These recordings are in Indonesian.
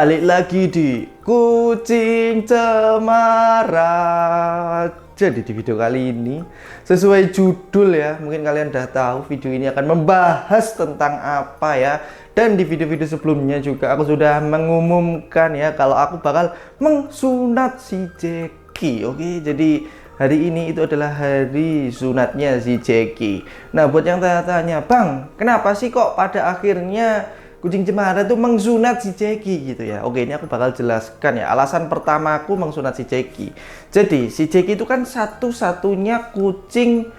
Balik lagi di Kucing Cemara. Jadi di video kali ini sesuai judul ya, mungkin kalian udah tahu video ini akan membahas tentang apa ya. Dan di video-video sebelumnya juga aku sudah mengumumkan ya kalau aku bakal mengsunat si Jeki. Oke, jadi hari ini itu adalah hari sunatnya si Jeki. Nah, buat yang tanya-tanya, Bang, kenapa sih kok pada akhirnya Kucing Cemara itu mengsunat si Jeki gitu ya. Oke, ini aku bakal jelaskan ya. Alasan pertama aku mengsunat si Jeki. Jadi, si Jeki itu kan satu-satunya kucing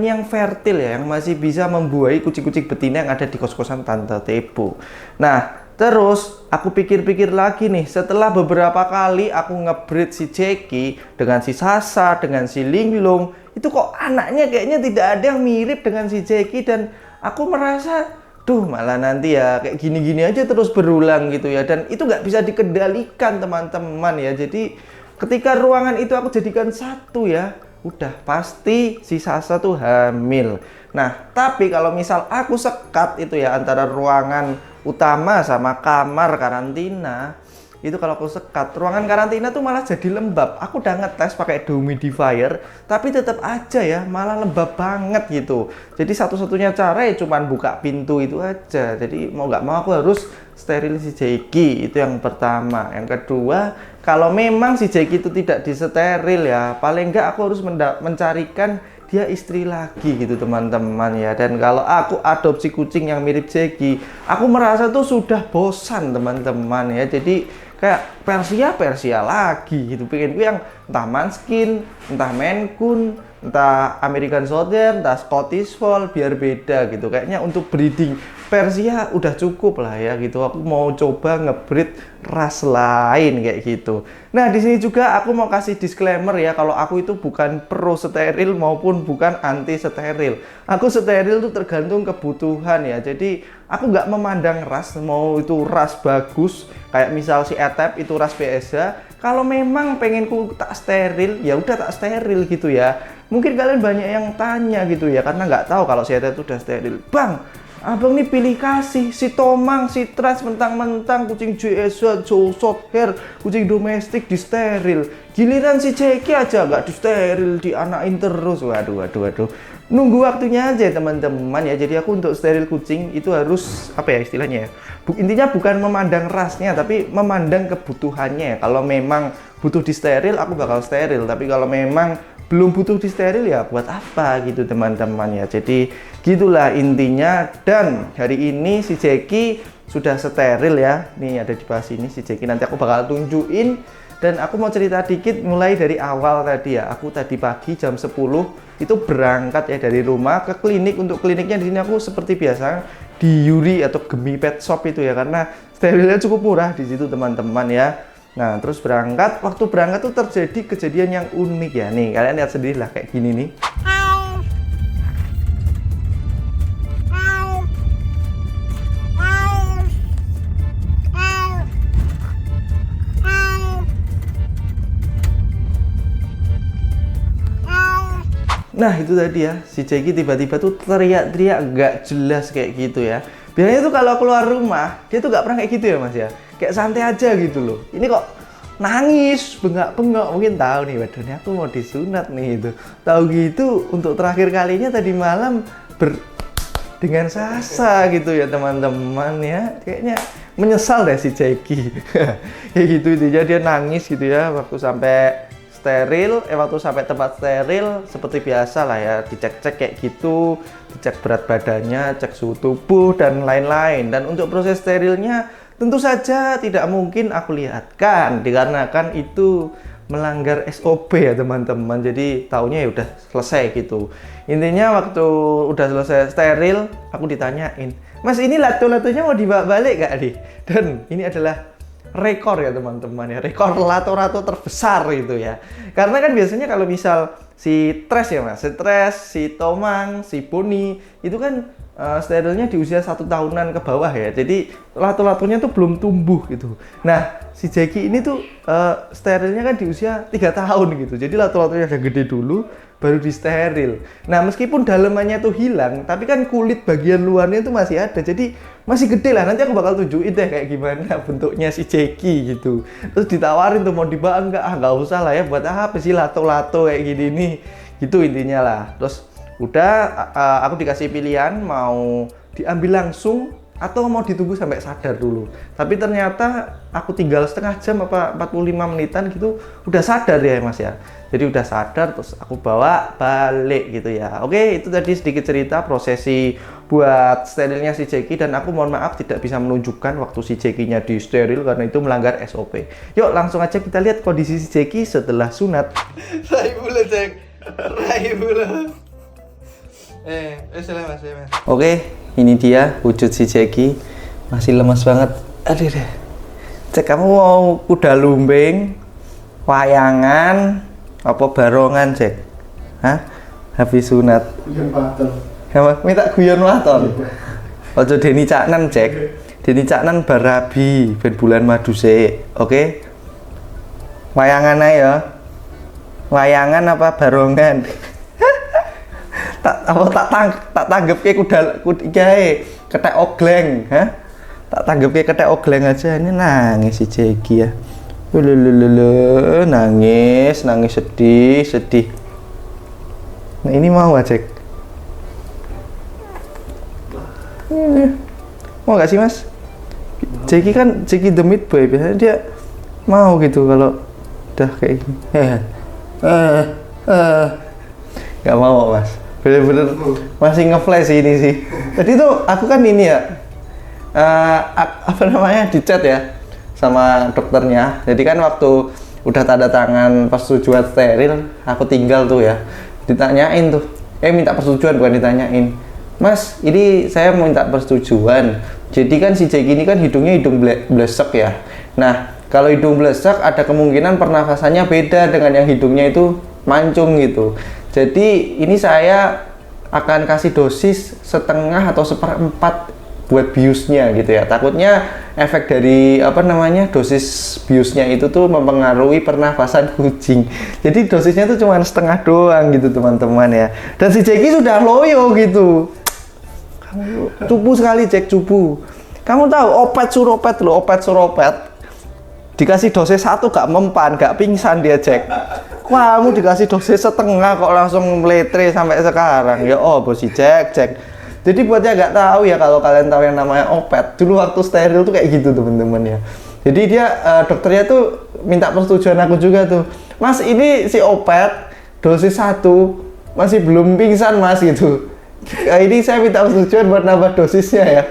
yang fertil ya, yang masih bisa membuahi kucing-kucing betina yang ada di kos-kosan Tante Tebo. Nah, terus aku pikir-pikir lagi nih, setelah beberapa kali aku nge-breed si Jeki dengan si Sasa, dengan si Linglung, itu kok anaknya kayaknya tidak ada yang mirip dengan si Jeki, dan aku merasa malah nanti ya kayak gini-gini aja terus berulang gitu ya, dan itu nggak bisa dikendalikan teman-teman ya. Jadi ketika ruangan itu aku jadikan satu ya, udah pasti si Sasa tuh hamil. Nah, tapi kalau misal aku sekat itu ya antara ruangan utama sama kamar karantina, itu kalau aku sekat, ruangan karantina tuh malah jadi lembab. Aku udah ngetes pakai dehumidifier, tapi tetap aja ya malah lembab banget gitu. Jadi satu-satunya cara ya cuman buka pintu itu aja. Jadi mau nggak mau aku harus steril si Jeki, itu yang pertama. Yang kedua, kalau memang si Jeki itu tidak disteril ya, paling nggak aku harus mencarikan dia istri lagi gitu teman-teman ya. Dan kalau aku adopsi kucing yang mirip Jeki, aku merasa tuh sudah bosan teman-teman ya. Jadi kayak Persia lagi gitu, pengen gue yang entah Manskin, entah Maine Coon, entah American Shorthair, entah Scottish Fold, biar beda gitu. Kayaknya untuk breeding Persia udah cukup lah ya gitu. Aku mau coba ngebreed ras lain kayak gitu. Nah, di sini juga aku mau kasih disclaimer ya, kalau aku itu bukan pro steril maupun bukan anti steril. Aku steril tuh tergantung kebutuhan ya. Jadi aku nggak memandang ras, mau itu ras bagus kayak misal si Etep itu ras BSH. Kalau memang pengenku tak steril, ya udah tak steril gitu ya. Mungkin kalian banyak yang tanya gitu ya, karena nggak tahu kalau si Etep itu udah steril. Bang, abang nih pilih kasih si Tomang, si Trans mentang-mentang kucing JSH, Shorthair, kucing domestik di steril. Giliran si Jeki aja nggak di steril, dianain terus. Waduh. Nunggu waktunya aja teman-teman ya. Jadi aku untuk steril kucing itu harus apa ya istilahnya ya, intinya bukan memandang rasnya tapi memandang kebutuhannya ya. Kalau memang butuh di steril, aku bakal steril. Tapi kalau memang belum butuh di steril ya buat apa gitu teman-teman ya. Jadi gitulah intinya. Dan hari ini si Jeki sudah steril ya. Nih ada di bawah sini si Jeki, nanti aku bakal tunjukin. Dan aku mau cerita dikit mulai dari awal tadi ya. Aku tadi pagi jam 10 itu berangkat ya dari rumah ke klinik. Untuk kliniknya di sini aku seperti biasa di Yuri atau Gemi Pet Shop itu ya, karena sterilnya cukup murah di situ teman-teman ya. Nah, terus berangkat, waktu berangkat tuh terjadi kejadian yang unik ya. Nih, kalian lihat sendiri lah kayak gini nih. Nah, itu tadi ya, si Jeki tiba-tiba tuh teriak-teriak nggak jelas kayak gitu ya. Biasanya tuh kalau keluar rumah, dia tuh nggak pernah kayak gitu ya mas ya. Kayak santai aja gitu loh. Ini kok nangis, bengak-bengok, mungkin tahu nih, waduh ini aku mau disunat nih itu. Tahu gitu untuk terakhir kalinya tadi malam dengan Sasa gitu ya teman-teman ya. Kayaknya menyesal deh si Jeki. Kayak gitu intinya, dia nangis gitu ya waktu sampai steril, waktu sampai tempat steril seperti biasa lah ya, dicek-cek kayak gitu, dicek berat badannya, cek suhu tubuh dan lain-lain. Dan untuk proses sterilnya tentu saja tidak mungkin aku lihatkan dikarenakan itu melanggar SOP ya teman-teman. Jadi taunya ya udah selesai gitu. Intinya waktu udah selesai steril, aku ditanyain, Mas ini lato-latonya mau dibawa balik gak nih? Dan ini adalah rekor ya teman-teman ya, rekor lato-lato terbesar gitu ya. Karena kan biasanya kalau misal si Tres ya mas, si Tres, si Tomang, si Boni itu kan sterilnya di usia 1 tahunan ke bawah ya. Jadi lato-latonya tuh belum tumbuh gitu. Nah, si Jackie ini tuh sterilnya kan di usia 3 tahun gitu. Jadi lato-latonya udah gede dulu, baru di steril. Nah, meskipun dalemannya tuh hilang, tapi kan kulit bagian luarnya tuh masih ada. Jadi masih gede lah. Nanti aku bakal tunjukin deh kayak gimana bentuknya si Jackie gitu. Terus ditawarin tuh mau dibawa enggak? Ah, nggak usah lah ya. Buat apa sih lato-lato kayak gini nih? Gitu intinya lah. Terus udah aku dikasih pilihan mau diambil langsung atau mau ditunggu sampai sadar dulu. Tapi ternyata aku tinggal setengah jam apa 45 menitan gitu udah sadar ya Mas ya. Jadi udah sadar terus aku bawa balik gitu ya. Oke, itu tadi sedikit cerita prosesi buat sterilnya si Jackie, dan aku mohon maaf tidak bisa menunjukkan waktu si Jackie-nya di steril karena itu melanggar SOP. Yuk langsung aja kita lihat kondisi si Jackie setelah sunat. Raibula Jack. Raibula. Mas. Oke, ini dia wujud si Jackie. Masih lemas banget. Aduh deh. Cek, kamu mau kuda lumbing, wayangan, apa barongan, Cek? Hah? Habis sunat. Guyon waton. Minta guyon waton. Ojo Deni Caknan, Cek. Deni Caknan barabi ben bulan madu sik. Oke? Wayangan ae ya. Wayangan apa barongan? tak tanggep ke kuda gae ketek ogleng, ha? Tak tanggep ke ketek ogleng aja. Ini nangis si Jackie ya. Nangis sedih. Nah, ini mau Cek. Mau gak sih Mas? Jackie kan Jackie the Meat Boy, biasanya dia mau gitu kalau udah kayak gini. Gak mau Mas. Bener-bener masih nge-flash ini sih. Jadi tuh aku kan ini ya di chat ya sama dokternya. Jadi kan waktu udah tanda tangan persetujuan steril, aku tinggal tuh ya ditanyain tuh, minta persetujuan bukan ditanyain. Mas, ini saya mau minta persetujuan. Jadi kan si Jackie ini kan hidungnya hidung blesek ya. Nah, kalau hidung blesek ada kemungkinan pernafasannya beda dengan yang hidungnya itu mancung gitu. Jadi ini saya akan kasih dosis setengah atau seperempat buat biusnya gitu ya. Takutnya efek dari dosis biusnya itu tuh mempengaruhi pernafasan kucing. Jadi dosisnya tuh cuma setengah doang gitu teman-teman ya. Dan si Jackie sudah loyo gitu. Kamu cupu sekali Jack, cupu. Kamu tahu opet suropet dikasih dosis 1 gak mempan, gak pingsan dia Jack. Kamu dikasih dosis setengah kok langsung meletre sampai sekarang. Ya bos si Jack. Jadi buat yang nggak tahu ya, kalau kalian tahu yang namanya opet, dulu waktu steril tuh kayak gitu teman-teman ya. Jadi dia dokternya tuh minta persetujuan aku juga tuh. Mas, ini si opet dosis 1 masih belum pingsan Mas gitu. Ini saya minta persetujuan buat nambah dosisnya ya.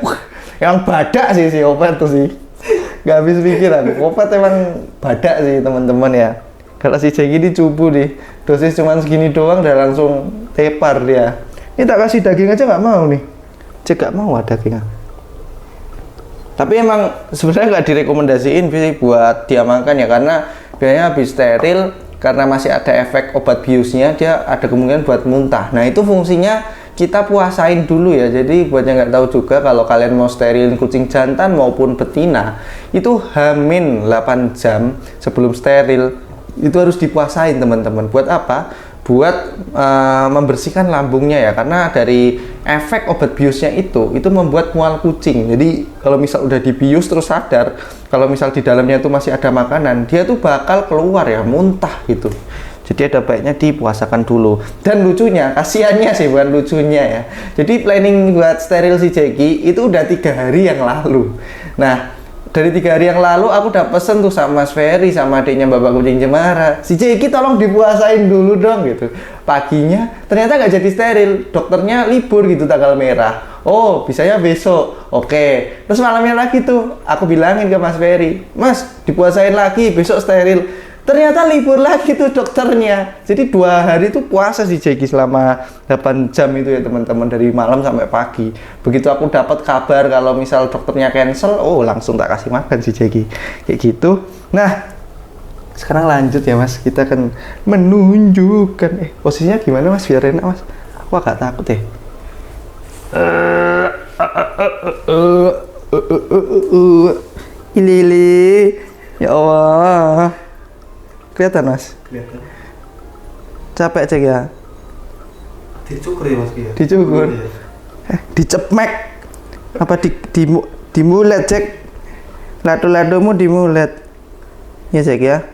Yang badak sih si opet tuh sih. Gak habis pikir aku. Opet emang badak sih teman-teman ya. Kalau si Jackie ini cupu nih, dosis cuma segini doang udah langsung tepar dia. Ini tak kasih daging aja nggak mau nih. Cek gak mau ada daging. Tapi emang sebenarnya nggak direkomendasiin sih buat dia makan ya, karena biasanya habis steril karena masih ada efek obat biusnya, dia ada kemungkinan buat muntah. Nah itu fungsinya kita puasain dulu ya. Jadi buat yang nggak tahu juga, kalau kalian mau sterilin kucing jantan maupun betina itu H-8 jam sebelum steril itu harus dipuasain teman-teman. Buat apa? Buat membersihkan lambungnya ya, karena dari efek obat biusnya itu membuat mual kucing. Jadi kalau misal udah dibius terus sadar, kalau misal di dalamnya itu masih ada makanan, dia tuh bakal keluar ya, muntah gitu. Jadi ada baiknya dipuasakan dulu. Dan lucunya, kasihannya sih bukan lucunya ya. Jadi planning buat steril si Jackie itu udah 3 hari yang lalu. Nah, dari 3 hari yang lalu aku udah pesen tuh sama Mas Ferry sama adiknya Bapak Kucing Cemara, si Jackie tolong dipuasain dulu dong gitu. Paginya ternyata nggak jadi steril, dokternya libur gitu tanggal merah. Oh, bisanya besok. Oke. Terus malamnya lagi tuh aku bilangin ke Mas Ferry, Mas dipuasain lagi besok steril. Ternyata libur lagi tuh dokternya. Jadi 2 hari itu puasa si Jackie selama 8 jam itu ya teman-teman, dari malam sampai pagi. Begitu aku dapat kabar kalau misal dokternya cancel, langsung tak kasih makan si Jackie. Kayak gitu. Nah, sekarang lanjut ya Mas. Kita akan menunjukkan posisinya gimana Mas biar enak Mas. Aku agak takut deh. Lili, ya Allah. Kelihatan mas? Kelihatan. Capek cek ya? Dicukur ya mas ya? Dicukur? Dicepmek? Apa dimulet cek? Lado-ladomu dimulet? Ya cek ya?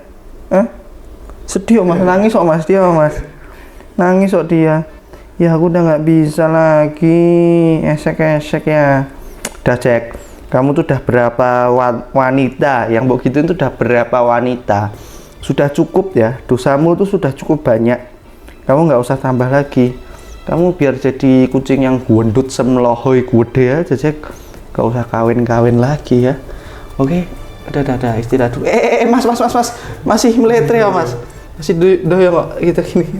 Sedih mas, nangis kok mas dia mas. Nangis kok dia. Ya aku udah nggak bisa lagi, esek-esek ya. Udah cek, kamu tuh udah berapa wanita yang mbok gituin tuh udah berapa wanita. Sudah cukup ya, dosamu tuh sudah cukup banyak. Kamu nggak usah tambah lagi. Kamu biar jadi kucing yang gendut semlohoy gede aja cek. Gak usah kawin-kawin lagi ya. Oke, udah istirahat dulu. Mas, masih meletre ya mas. Masih doyong kok gitu gini.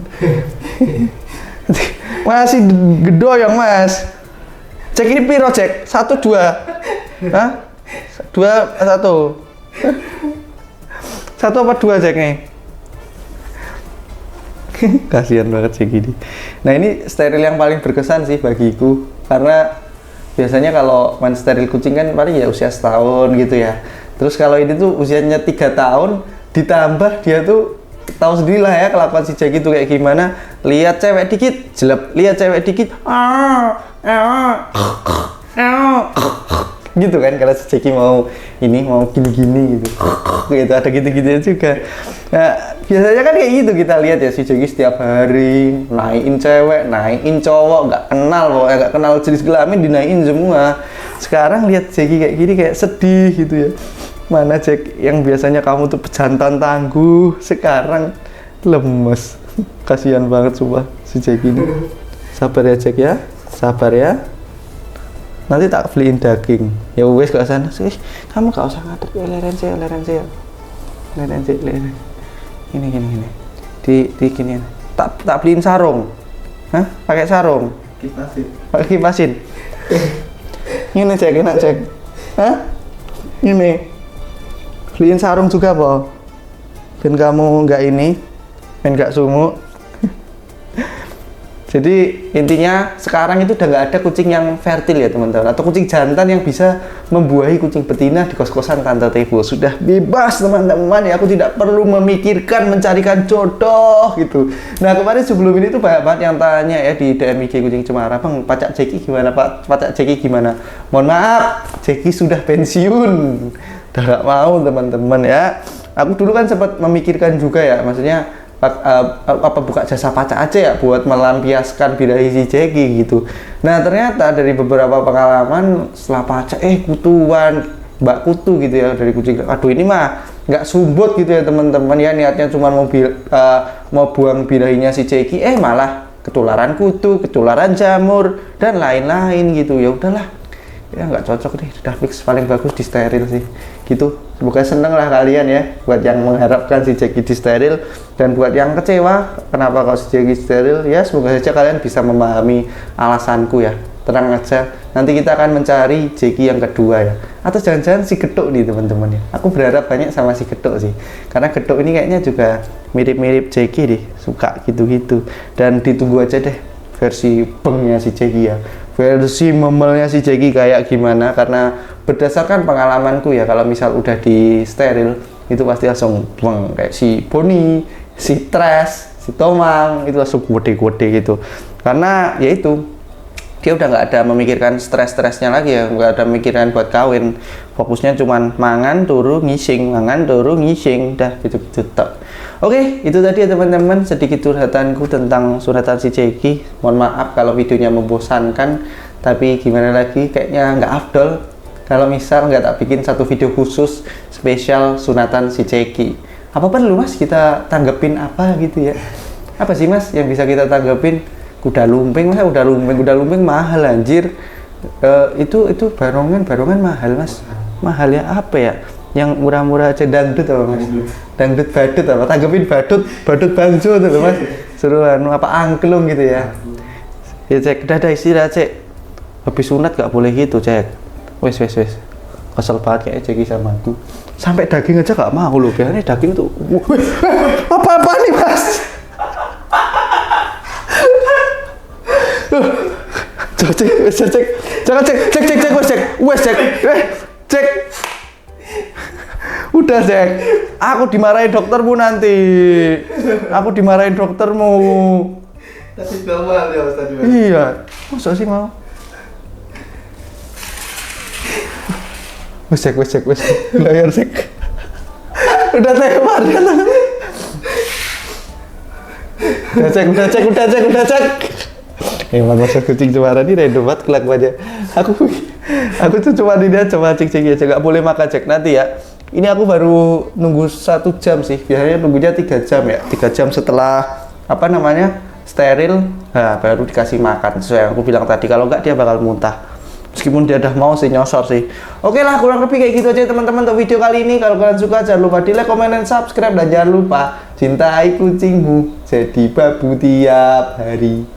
Masih gedoyong mas. Cek ini piro cek? 1, 2. Hah? 2, 1. 1 apa 2 ceknya? Kasihan banget sih gini. Nah ini steril yang paling berkesan sih bagiku, karena biasanya kalau main steril kucing kan paling ya usia setahun gitu ya. Terus kalau ini tuh usianya 3 tahun, ditambah dia tuh tahu sendiri lah ya kelakuan si Jackie itu kayak gimana. Lihat cewek dikit jelek, lihat cewek dikit gitu kan. Kalau si Jackie mau gini-gini gitu ada gitu-gitu juga. Nah biasanya kan kayak gitu kita lihat ya, si Jackie setiap hari naikin cewek, naikin cowok, nggak kenal jenis kelamin dinaikin semua. Sekarang lihat Jackie kayak gini kayak sedih gitu ya. Mana Jack yang biasanya kamu tuh pejantan tangguh, sekarang lemes. Kasihan banget sumpah si Jack ini. Sabar ya Jack ya, sabar ya. Nanti tak beliin daging. Ya wes gak sana sih. Kamu gak usah ngadep leren saya. Leren. Gini. Di gini. Tak beliin sarung. Hah? Pakai sarung? Kipasin. Pakai kipasin. Ini Jack, enak Jack. Hah? Ini. Beliin sarung juga po, ben kamu nggak sumuk. Jadi intinya sekarang itu udah nggak ada kucing yang fertil ya teman-teman, atau kucing jantan yang bisa membuahi kucing betina di kos-kosan Tante Tevo. Sudah bebas teman-teman ya, aku tidak perlu memikirkan mencarikan jodoh gitu. Nah kemarin sebelum ini tuh banyak banget yang tanya ya di DM IG Kucing Cemara, Bang Pacak Jackie gimana Pak? Pacak Jackie gimana? Mohon maaf, Jackie sudah pensiun. Udah gak mau teman-teman ya. Aku dulu kan sempat memikirkan juga ya, maksudnya apa buka jasa pacak aja ya buat melampiaskan birahi si Jackie gitu. Nah ternyata dari beberapa pengalaman setelah pacak kutuan Mbak Kutu gitu ya dari kucing, aduh ini mah nggak sumbut gitu ya teman-teman ya, niatnya cuma mau buang birahinya si Jackie, malah ketularan kutu, ketularan jamur dan lain-lain gitu. Ya udahlah ya, nggak cocok deh, udah fix paling bagus di steril sih gitu. Semoga seneng lah kalian ya buat yang mengharapkan si Jackie di steril, dan buat yang kecewa kenapa kalau si Jackie steril ya semoga saja kalian bisa memahami alasanku ya. Tenang aja, nanti kita akan mencari Jackie yang kedua ya, atau jangan-jangan si Getuk nih teman-teman ya. Aku berharap banyak sama si Getuk sih, karena Getuk ini kayaknya juga mirip-mirip Jackie deh, suka gitu-gitu. Dan ditunggu aja deh versi bengnya si Jackie ya, versi memelnya si Jackie kayak gimana. Karena berdasarkan pengalamanku ya, kalau misal udah di steril itu pasti langsung beng, kayak si Boni, si Tres, si Tomang itu langsung gede-gede gitu. Karena ya itu dia udah nggak ada memikirkan stres-stresnya lagi ya, nggak ada memikirkan buat kawin, fokusnya cuman mangan turu ngising, dah gitu-gitu tok. Oke, itu tadi ya teman-teman sedikit curhatanku tentang sunatan si Jackie. Mohon maaf kalau videonya membosankan, tapi gimana lagi, kayaknya nggak afdol kalau misal nggak tak bikin satu video khusus spesial sunatan si Jackie. Apa perlu mas kita tanggepin apa gitu ya? Apa sih mas yang bisa kita tanggepin? Kuda lumping mas, kuda lumping mahal anjir. Itu barongan mahal mas. Mahal ya, apa ya yang murah-murah aja? Dangdut apa mas? Dangdut badut apa? Tanggepin badut bangso tuh mas. Suruhan apa angklung gitu ya. Ya cek, udah istirahat cek. Habis sunat gak boleh gitu cek. Wes. Kesel banget kayak Jackie sama aku. Sampai daging aja gak mau loh. Biasanya daging tuh apa nih mas? cek, wes cek. Jangan cek, wes cek. Cek. Udah cek. Aku dimarahin doktermu nanti. Aku dimarahin doktermu. Tapi normal ya Mas tadi. Iya. Masa sih mau? Wes cek. Layar cek. Udah tewar ya. Udah cek. Emang masa kucing cemara ini random banget kelakuannya. Aku tuh cuma ini aja cek aja, nggak boleh makan cek nanti ya. Ini aku baru nunggu 1 jam sih. Biasanya nunggunya 3 jam ya. 3 jam setelah steril, nah baru dikasih makan. Sesuai yang aku bilang tadi. Kalau nggak dia bakal muntah. Meskipun dia udah mau sih nyosor sih. Oke lah, kurang lebih kayak gitu aja teman-teman untuk video kali ini. Kalau kalian suka jangan lupa di like, komen, dan subscribe. Dan jangan lupa cintai kucingmu jadi babu tiap hari.